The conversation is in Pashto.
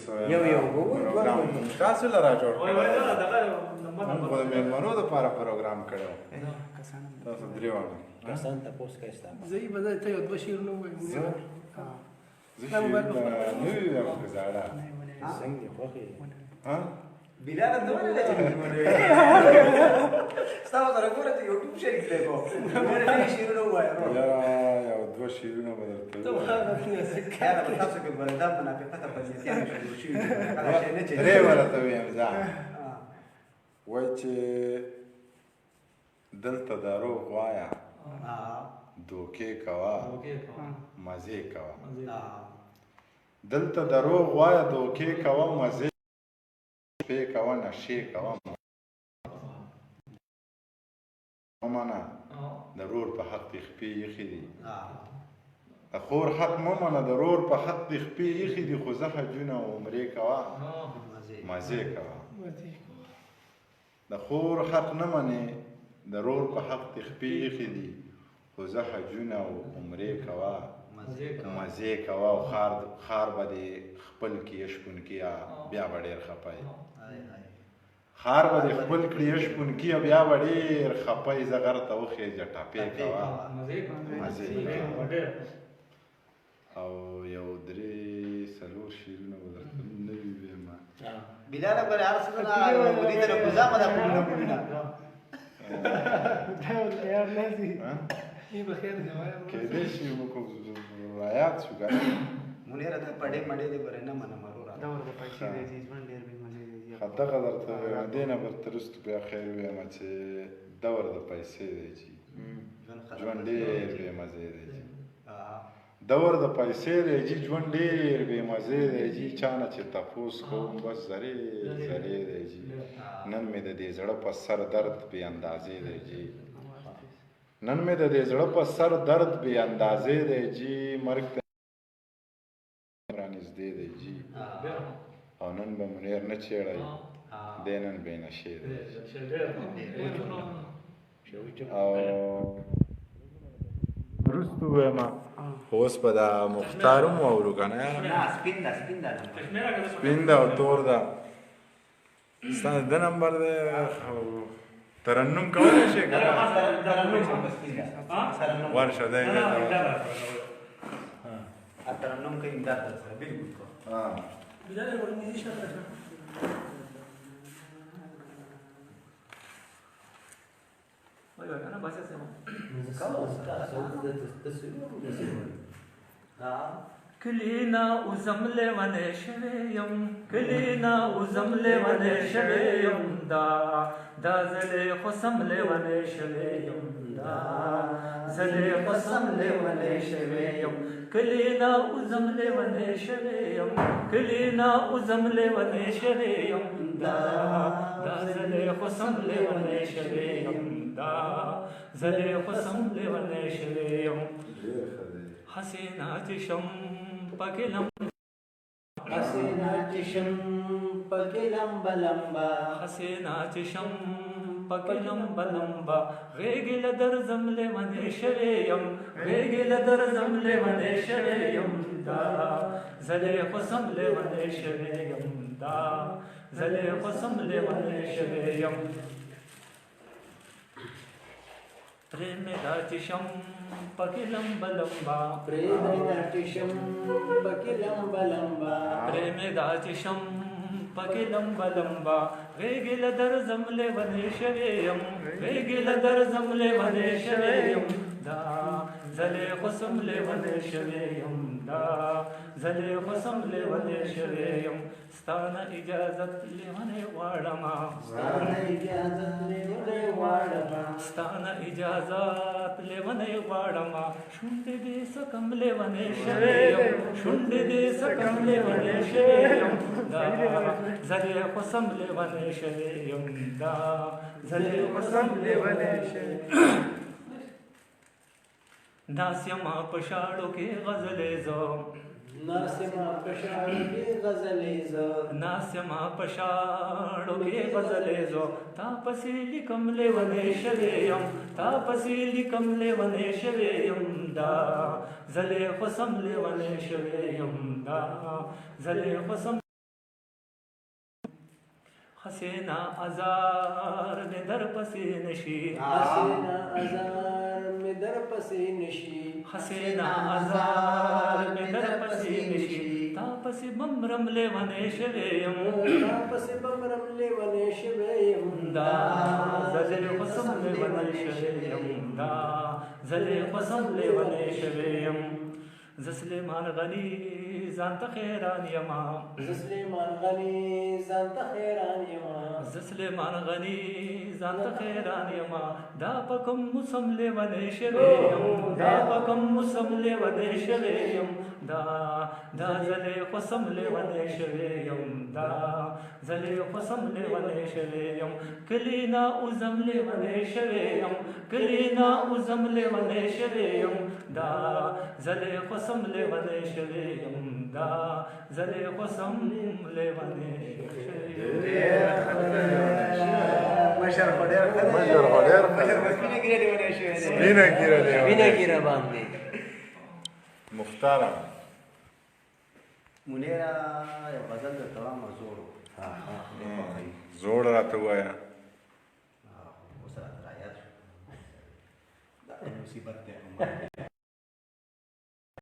پروګرام تاسو لرا جوړ موږ د میلمنو دپاره پروګرام کړی و تاسو درې واړه زه یې به ته یو دوه شعرونه ووایم زه شعرونه نه ویم که زاړه بلال ته ولې نه ستا سره ګوره ته یوټیوب شریک دی کو ولې شعرونه ووایې یاره یو دوه شعرونه به درته ووایم تاسو کې بل دا منافقته په نیتیانو شروع شوي درې ورته ویم ځه وایي چې دلته دروغ وایه دوکې کوه مزې کوه دلته دروغ وایه دوکې کوه مزې شپې کوه نشې کوه ممنه د رور په حق دې خپې ایښي دي د خور حق مه منه د رور په حق دې خپې ایښي دي خو زه حجونه عمرې کوه مزې کوه د خور حق نه منې د رور په حق دې خپې ایښي دي خو زه حجونه او عمرې کوه مزې کوه او خار به دې خپل کړي شپون کې بیا به ډېر خفه خار به دې خپل کړي شپون کې بیا به ډېر خفه زه غر ته وخېږه ټاپې کوه مزې کوه او یو درې څلور شعرونه به درته نوي ویم بلال بل عرسنا اريد ان اقزام هذا كله كلنا یار نازي ای بخیر دی کېدای شي موږ رایات شو ګره منیر ته پړې مړې دې ورنه منه مرورا دا ورته پیسې دی ځوان ډېر به مزه دی خدغه درته دینه بر ترست بیا خیر ویم چې دور د پیسې دی چې ژوند ډېر بې مزې دی دور د پیسې دی چې ژوند ډېر بې مزې دی چې چا نه چې تپوس کوم بس زرې زرې دی چې نن مې د دې زړه په سر درد بې اندازې دی چې نن مې د دې زړه په سر درد بې اندازې دی چې مرګ ته رانږدې دی چې او نن به منیر نه چېړی دی نن بې نشې دی او وروستو وایم اوس به دا مختار هم واورو که نه سپین ده او تور ده ستا د نمبر دی ترنم کولی شي که نه ورشه دی ترنم کوي امداد سره بالکل کو بلال ورنږدې شه وای وای کنه باسه سم کلینا وزمله ونه شویم کلینا وزمله ونه شویم دا زله خصمله ونه شویم دا زله خصمله ونه شویم کلینا وزمله ونه شویم کلینا وزمله ونه شویم دا زله خصمله ونه شویم دا زله خصمله ونه شویم حسینا چشم پکلم حسینا چشم پکلم بلمبا حسینا چشم پکلم بلمبا غیگل در زمله ونه شویم غیگل در زمله ونه شویم دا زله خصمله ونه شویم دا زله خصمله ونه شویم प्रेम दाचिशम पकिलम बलम्बा प्रेम दाचिशम पकिलम बलम्बा प्रेम दाचिशम पकिलम बलम्बा वेगिल दर जमले वने शवेयम वेगिल दर जमले वने शवेयम दा zale khusumle wane shaweyam da zale khusumle wane shaweyam stana ijazat le wane wadama stana ijazat le wane wadama stana ijazat le wane wadama shunde de sakam le wane shaweyam shunde de sakam le wane shaweyam da zale khusumle wane shaweyam da zale khusumle wane shaweyam नासिमा पशाड़ो के गजले जो नासिमा पशाड़ो के गजले जो नासिमा पशाड़ो के गजले जो तापसीली कमले वने शवेयम तापसीली कमले वने शवेयम दा जले खसमले वने शवेयम दा जले खसम حسینہ ازار میں در پسی نشی حسینہ ازار میں در پسی نشی حسینہ ازار میں در پسی نشی تاپسی بمرم لے ونے شویم تاپسی بمرم لے ونے شویم دا زل قسم لے ونے شویم دا زل قسم لے ونے شویم زسلیمان غنی زانت خیران یما زسلیمان غنی زانت خیران یما زسلیمان غنی زانت خیران یما دا پکم مسملے ونے شویم دا پکم مسملے ونے شویم دا زلے قسم لے ونے شویم دا زلے قسم لے ونے شویم کلینا ازم لے ونے شویم کلینا ازم لے ونے شویم دا زلے قسم لے ونے شویم دا زلے قسم لے ونے مشر خډیر سپینه ګیره دی ونه شوې ده سپینه ګیره دی سپینه ګیره باندې مختاره منیرا یو غزل د تمام زوړ زوړ راته وایا اوس راته را یاد شو دا مصیبت دی